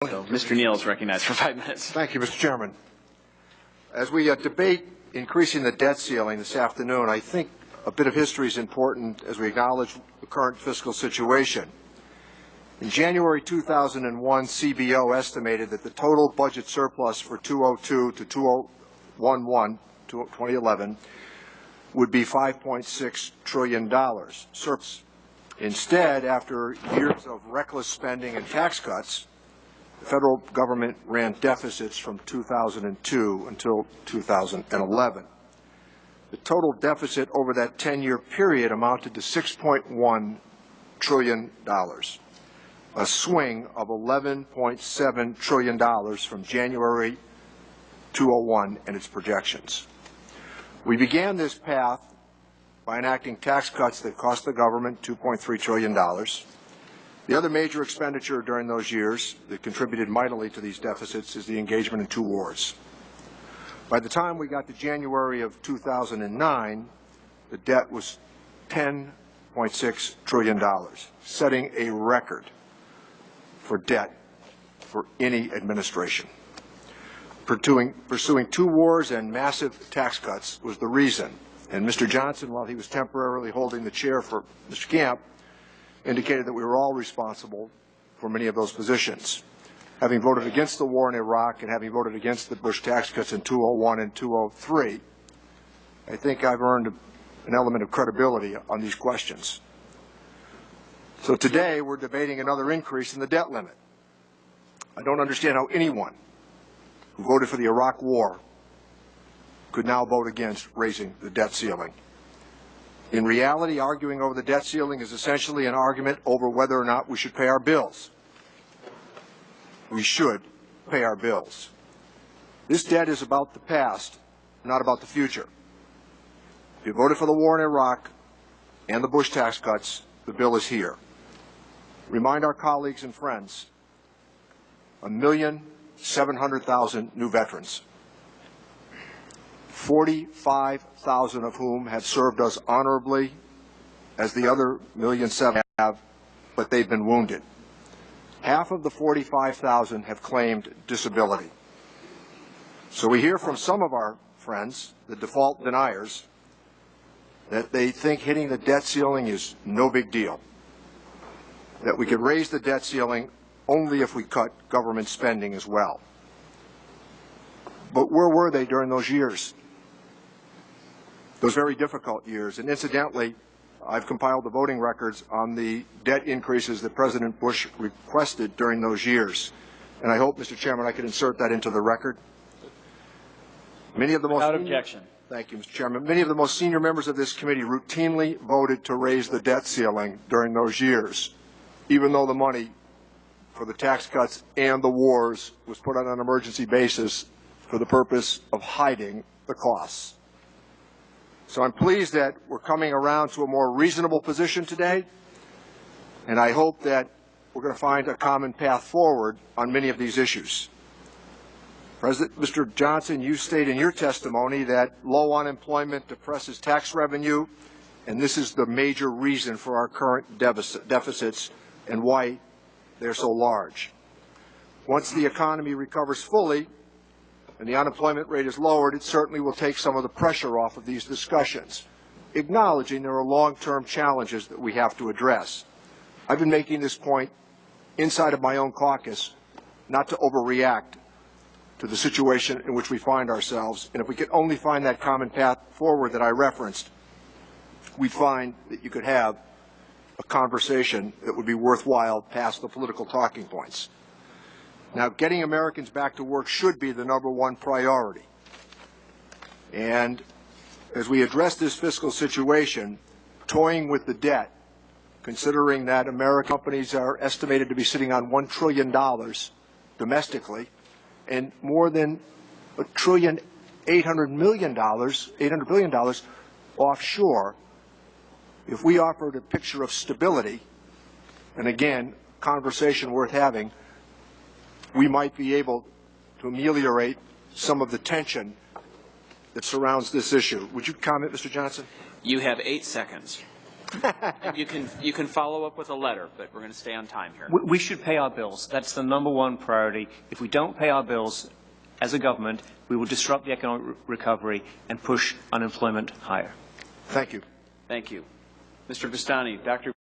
So, Mr. Neal is recognized for 5 minutes. Thank you, Mr. Chairman. As we debate increasing the debt ceiling this afternoon, I think a bit of history is important as we acknowledge the current fiscal situation. In January 2001, CBO estimated that the total budget surplus for 2002 to 2011 would be $5.6 trillion. Instead, after years of reckless spending and tax cuts, the federal government ran deficits from 2002 until 2011. The total deficit over that 10-year period amounted to $6.1 trillion, a swing of $11.7 trillion from January 2001 and its projections. We began this path by enacting tax cuts that cost the government $2.3 trillion. The other major expenditure during those years that contributed mightily to these deficits is the engagement in two wars. By the time we got to January of 2009, the debt was $10.6 trillion, setting a record for debt for any administration. Pursuing two wars and massive tax cuts was the reason, and Mr. Johnson, while he was temporarily holding the chair for Mr. Camp, indicated that we were all responsible for many of those positions. Having voted against the war in Iraq and having voted against the Bush tax cuts in 2001 and 2003, I think I've earned an element of credibility on these questions. So today we're debating another increase in the debt limit. I don't understand how anyone who voted for the Iraq war could now vote against raising the debt ceiling. In reality, arguing over the debt ceiling is essentially an argument over whether or not we should pay our bills. We should pay our bills. This debt is about the past, not about the future. If you voted for the war in Iraq and the Bush tax cuts, the bill is here. Remind our colleagues and friends, 1,700,000 new veterans, 45,000 of whom have served us honorably, as the other 1,700,000 have, but they've been wounded. Half of the 45,000 have claimed disability. So we hear from some of our friends, the default deniers, that they think hitting the debt ceiling is no big deal, that we could raise the debt ceiling only if we cut government spending as well. But where were they during those years? Those very difficult years. And incidentally, I've compiled the voting records on the debt increases that President Bush requested during those years. And I hope, Mr. Chairman, I could insert that into the record. Many of the most Without objection. Thank you, Mr. Chairman. Many of the most senior members of this committee routinely voted to raise the debt ceiling during those years, even though the money for the tax cuts and the wars was put on an emergency basis for the purpose of hiding the costs. So I'm pleased that we're coming around to a more reasonable position today, and I hope that we're going to find a common path forward on many of these issues. Mr. Johnson, you state in your testimony that low unemployment depresses tax revenue, and this is the major reason for our current deficits and why they're so large. Once the economy recovers fully and the unemployment rate is lowered, it certainly will take some of the pressure off of these discussions, acknowledging there are long-term challenges that we have to address. I've been making this point inside of my own caucus, not to overreact to the situation in which we find ourselves, and if we could only find that common path forward that I referenced, we'd find that you could have a conversation that would be worthwhile past the political talking points. Now, getting Americans back to work should be the #1 priority. And as we address this fiscal situation, toying with the debt, considering that American companies are estimated to be sitting on $1 trillion domestically and more than $800 billion offshore, if we offered a picture of stability, and again, conversation worth having, we might be able to ameliorate some of the tension that surrounds this issue. Would you comment, Mr. Johnson? You have 8 seconds. You can follow up with a letter, but we're going to stay on time here. We should pay our bills. That's the #1 priority. If we don't pay our bills as a government, we will disrupt the economic recovery and push unemployment higher. Thank you. Thank you. Mr. Bustani, Dr.